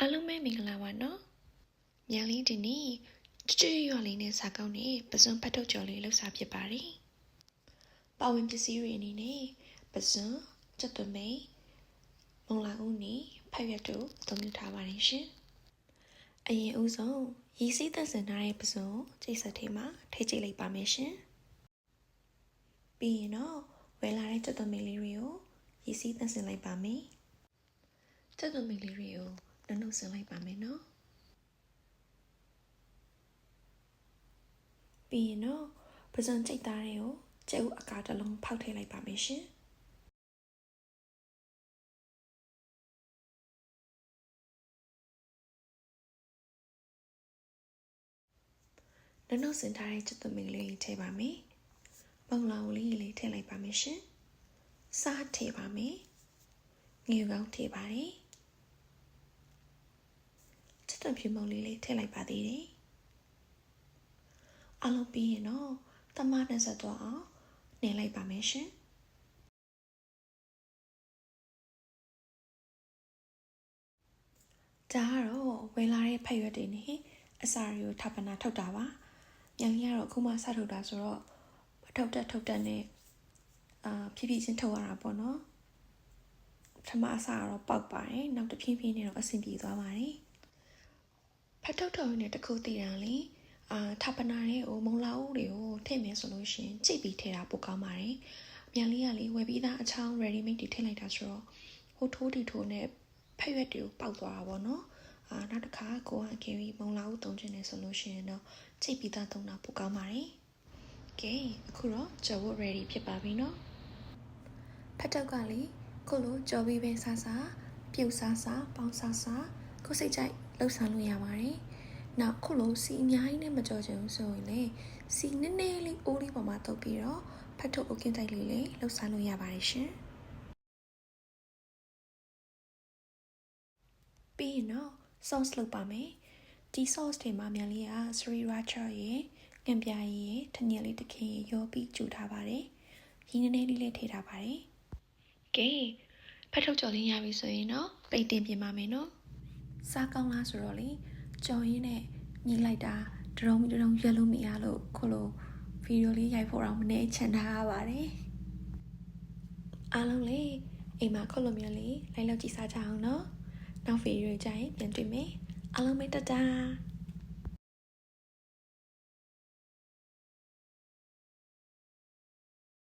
အားလုံးပဲမင်္ဂလာပါနော်။မြန်လေးဒီနေ့ကျွတ်ရွလေးနဲ့စာကောင်းနဲ့ပစွန်ဖတ်ထုတ်ကြော်လေးလှုပ်ရှားဖြစ်ပါတယ်။ပါဝင်ပစ္စည်းတွေအနေနဲ့ပစွန်ကျက်သွမိတ်မုံလာဦးနဲ့ဖတ်ရွက်တို့အသုံးပြုထားပါတယ်ရှင်။အရင်ဦးဆုံးရည်စည်းသက်စင်ထားတဲ့ပစွန်ချိတ်ဆက်ထဲမှာထိကြိတ်လိုက်ပါမယ်ရှင်။ပြီးရင်တော့ဝယ်လာတဲ့ကျက်သွမိတ်လေးတွေကိုရည်စည်းသက်စင်လိုက်ပါမယ်။ကျက်သွမိတ်လေးတွေကိုနှုတ်ဆင်လိုက်ပါမယ်နော်ပြီးရင်တော့ပစွန်ကြိတ်သားတွေကိုကျဲဥအကာတစ်လုံးဖောက်ထည့်လိုက်ပါမယ်ရှင်နှုတ်ဆင်ထားတဲ့ကျက်သွမိတ်လေးထည့်ပါမယ်ပုံလောင်လေးထည့်လိုက်ပါမယ်ရှင်စားထည့်ပါမယ်ငွေကောင်းထည့်ပါတယ်ချက်သွန်ဖြူမုံလေးထည့်လိုက်ပါသေးတယ်အလုံးပြီးရင်တော့တမနဲ့ဆက်သွားအောင်နေလိုက်ပါမယ်ရှင်ဒါကတော့ဝယ်လာတဲ့ဖက်ရွက်တွေနဲ့အစာတွေကိုထပ်ပနာထုတ်တာပါမြန်လေးကတော့အခုမှစထုတ်တာဆိုတော့ထုတ်တက်နဲ့ဖြည်းဖြည်းချင်းထုတ်ရတာပေါ့နော်ပထမအစာကတော့ပေါက်ပါတယ်နောက်တစ်ဖြည်းဖြည်းနဲ့တော့အဆင်ပြေသွားပါတယ်ဖတ်ထုတ်တော်နဲ့တခုတည်တာလေထပ်ပနာတွေကိုမုံလာဦးတွေကိုထည့်မယ်ဆိုလို့ရှင်ကြိတ်ပြီးထည့်တာပိုကောင်းပါတယ်မြန်လေးကလေဝယ်ပြီးသားအချောင်း ready made တွေထည့်လိုက်တာဆိုတော့ဟိုထိုးတီထိုးနဲ့ဖက်ရွက်တွေကိုပေါက်သွားတာပေါ့နော်နောက်တစ်ခါကိုကအကယ်၍မုံလာဦးသုံးချင်တယ်ဆိုလို့ရှိရင်တော့ကြိတ်ပြီးသားသုံးတာပိုကောင်းပါတယ်ကဲအခုတော့ကြော်ဖို့ ready ဖြစ်ပါပြီနော်ဖတ်ထုတ်ကလေခုလိုကြော်ပြီးပဲစားပြုတ်စားပေါင်းစားကိုစိတ်ကြိုက်လှုပ်ဆောင်လို့ရပါတယ်နောက်ခုလိုစီအများကြီးနဲ့မကြော်ချင်ဘူးဆိုရင်လေစီနည်းနည်းလေးအိုးလေးပေါ်မှာတုပ်ပြီးတော့ဖတ်ထုတ်အုတ်ကင်းတိုက်လေးလှုပ်ဆောင်လို့ရပါတယ်ရှင်ပြီးရင်တော့ sauce လုပ်ပါမယ်ဒီ sauce တွေမှာမြန်လေးက sriracha ရဲ့ငံပြားရဲ့ထညက်လေးတစ်ခင်ရောပြီး煮ထားပါတယ်ရင်းနည်းနည်းလေးထည့်ထားပါတယ်ကဲဖတ်ထုတ်ကြော်လေးရပြီဆိုရင်တော့ပိတ်တင်ပြင်ပါမယ်နော်စားကောင်းလားဆိုတော့လေကြော်ရင်းနဲ့ညီလိုက်တာတရုံရွက်လို့မရလို့ခုလိုဗီဒီယိုလေးရိုက်ဖို့တော့မနေချင်ထားရပါတယ်အားလုံးလေအိမ်မှာခုလိုမျိုးလေးလိုက်လောက်ကြည့်စားကြအောင်နော်နောက်ဗီဒီယိုကြရင်ပြန်တွေ့မယ်အားလုံးပဲတတား